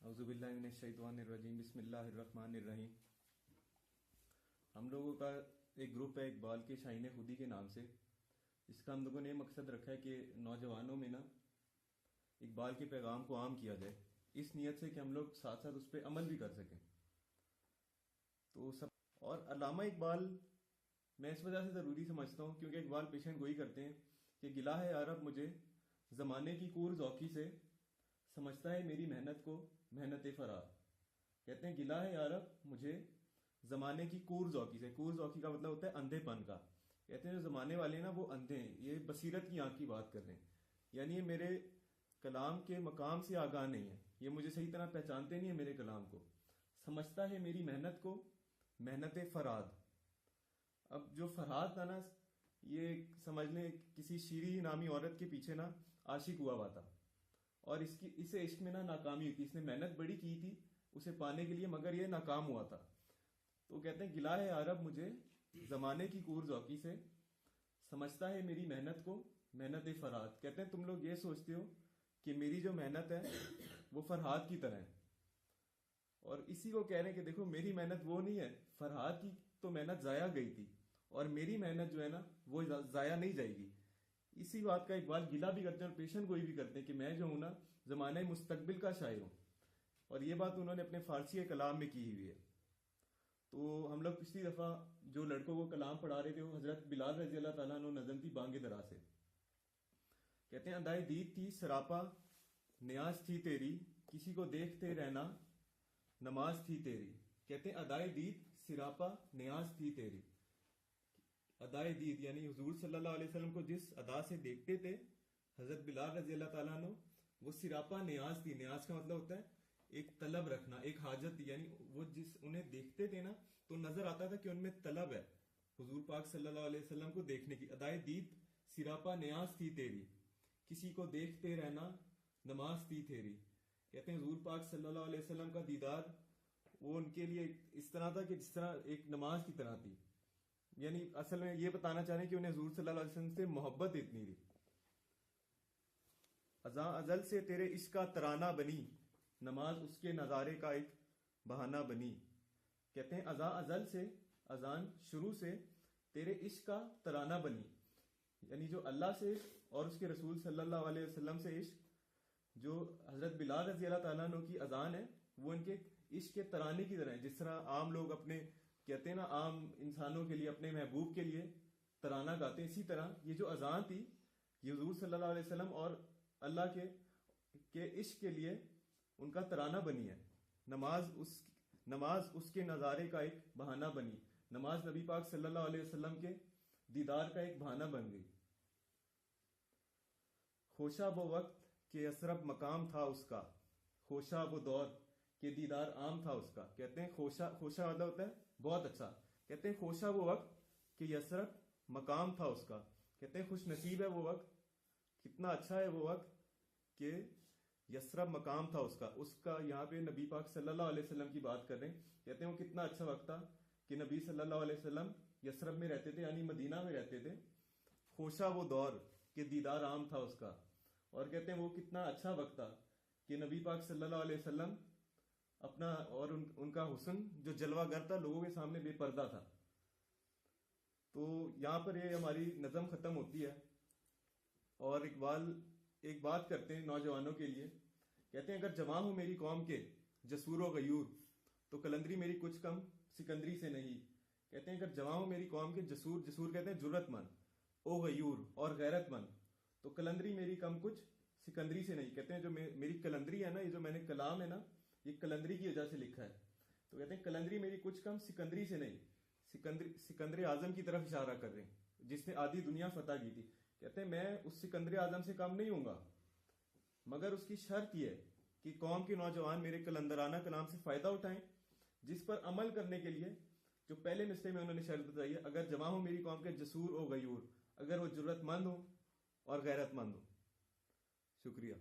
अऊज़ु बिल्लाहि मिनश्शैतानिर्रजीम बिस्मिल्लाहिर्रहमानिर्रहीम। हम लोगों का एक ग्रुप है इकबाल के शाहीन खुदी के नाम से। इसका हम लोगों ने मकसद रखा है कि नौजवानों में ना इकबाल के पैगाम को आम किया जाए, इस नीयत से कि हम लोग साथ साथ उस पर अमल भी कर सकें। तो सब और अल्लामा इकबाल मैं इस वजह से ज़रूरी समझता हूँ क्योंकि इकबाल पेशन गोई करते हैं कि गिला है यारब मुझे ज़माने की कूर ज़ौकी से, समझता है मेरी मेहनत को मेहनत फरार। कहते हैं गिला है यारब मुझे ज़माने की कूर ज़ौकी से। कूर ज़ौकी का मतलब होता है अंधेपन का। कहते हैं जो ज़माने वाले हैं ना वो अंधे हैं, ये बसीरत की आंख की बात कर रहे हैं, यानी ये मेरे कलाम के मकाम से आगाह नहीं है, ये मुझे सही तरह पहचानते नहीं है मेरे कलाम को। समझता है मेरी मेहनत को मेहनत फराद। अब जो फरहाद था ना, ये समझ लें किसी शीरी नामी औरत के पीछे ना आशिक हुआ हुआ था और इसे इश्क में ना नाकामी हुई थी। इसने मेहनत बड़ी की थी उसे पाने के लिए, मगर ये नाकाम हुआ था। तो कहते हैं गिला है अरब मुझे जमाने की कूर ज़ौकी से, समझता है मेरी मेहनत को मेहनत फरहाद। कहते हैं तुम लोग ये सोचते हो कि मेरी जो मेहनत है वो फरहाद की तरह है, और इसी को कह रहे हैं कि देखो मेरी मेहनत वो नहीं है, फरहाद की तो मेहनत जाया गई थी और मेरी मेहनत जो है ना वो जाया नहीं जाएगी। इसी बात का इकबाल गिला भी करते हैं और पेशन गोई भी करते हैं कि मैं जो हूं ना जमाने मुस्तकबिल का शायर हूं, और ये बात उन्होंने अपने फारसी के कलाम में की हुई है। तो हम लोग पिछली दफा जो लड़कों को कलाम पढ़ा रहे थे वो हजरत बिलाल रजी अल्लाह ताला अन्हु नज़म थी बांगे दरा से। कहते हैं अदाए दीद थी सरापा न्याज थी तेरी, किसी को देखते रहना नमाज थी तेरी। कहते हैं अदाए दीद सिरापा न्याज थी तेरी। अदाए दीद यानी हुजूर सल्लल्लाहु अलैहि वसल्लम को जिस अदा से देखते थे हजरत बिलाल रजी अल्लाह ताला अन्हु, वो सिरापा न्याज थी। न्याज का मतलब होता है एक तलब रखना, एक हाजत थी, यानी वो जिस उन्हें देखते थे ना तो नजर आता था कि उनमें तलब है हुजूर पाक सल्लल्लाहु अलैहि वसल्लम को देखने की। अदाए दीद सिरापा न्याज थी तेरी, किसी को देखते रहना नमाज थी तेरी। कहते हैं हुजूर पाक सल्लल्लाहु अलैहि वसल्लम का दीदार वो उनके लिए इस तरह था कि जिस तरह एक नमाज की तरह थी। यानी असल में ये बताना चाह रहे हैं कि उन्हें हुजूर सल्लल्लाहु अलैहि वसल्लम से मोहब्बत इतनी थी। अज़ा अजल से तेरे इश्क का तराना बनी, नमाज उसके नजारे का एक बहाना बनी। कहते हैं अज़ा अजल से, अजान शुरू से, तेरे इश्क का तराना बनी, यानी जो अल्लाह से और उसके रसूल सल्लल्लाहु अलैहि वसल्लम से इश्क, जो हजरत बिलाल रजी अल्लाह ताला अन्हु की अजान है वो इनके इश्क के तराने की तरह है। जिस तरह आम लोग अपने कहते हैं ना आम इंसानों के लिए अपने महबूब के लिए तराना गाते हैं, इसी तरह ये जो अजान थी ये हुजूर सल्लल्लाहु अलैहि वसल्लम और अल्लाह के इश्क के लिए उनका तराना बनी है। नमाज उसके नज़ारे का एक बहाना बनी। नमाज नबी पाक सल्लल्लाहु अलैहि वसल्लम के दीदार का एक बहाना बन गई। खोशा वो वक्त के यसरब मकाम था उसका, खोशा वो दौर के दीदार आम था उसका। कहते हैं खोशा मतलब होता है बहुत अच्छा। कहते हैं खोशा वो वक्त के यसरब मकाम था उसका। कहते हैं खुश नसीब है वो वक्त, कितना अच्छा है वो वक्त के यसरब मकाम था उसका। यहाँ पे नबी पाक सल्लल्लाहु अलैहि वसल्लम की बात कर रहे हैं। कहते हैं वो कितना अच्छा वक्त था कि नबी सल्लल्लाहु अलैहि वसल्लम यसरब में रहते थे, यानी मदीना में रहते थे। खोशा वो दौर के दीदार आम था उसका। और कहते हैं वो कितना अच्छा वक्त था कि नबी पाक सल्लल्लाहु अलैहि वसल्लम अपना और उनका हुस्न जो जलवागर था लोगों के सामने बेपर्दा था। तो यहां पर ये हमारी नज़म खत्म होती है और इकबाल एक बात करते हैं नौजवानों के लिए। कहते हैं अगर जवां हो मेरी कौम के जसूर व गयूर, तो कलंदरी मेरी कुछ कम सिकंदरी से नहीं। कहते हैं अगर जवां हो मेरी कौम के जसूर कहते हैं जुर्रतमंद, ओ गयूर और गैरतमंद, तो कलंदरी मेरी कम कुछ सिकंदरी से नहीं। कहते हैं जो मेरी कलंदरी है ना, ये जो मैंने कलाम है ना, ये कलंदरी की वजह से लिखा है। तो कहते हैं कलंदरी मेरी कुछ कम सिकंदरी से नहीं। सिकंदर आजम की तरफ इशारा कर रहे हैं जिसने आधी दुनिया फतह की थी। कहते हैं मैं उस सिकंदर आजम से कम नहीं हूंगा, मगर उसकी शर्त यह है कि कौम के नौजवान मेरे कलंदराना कलाम से फायदा उठाएं, जिस पर अमल करने के लिए जो पहले मिसरे में उन्होंने शर्त बताई है, अगर जमा हो मेरी कौम के जसूर ओ गयूर, अगर वो जुर्रतमंद हो और गैरतमंद हो। शुक्रिया।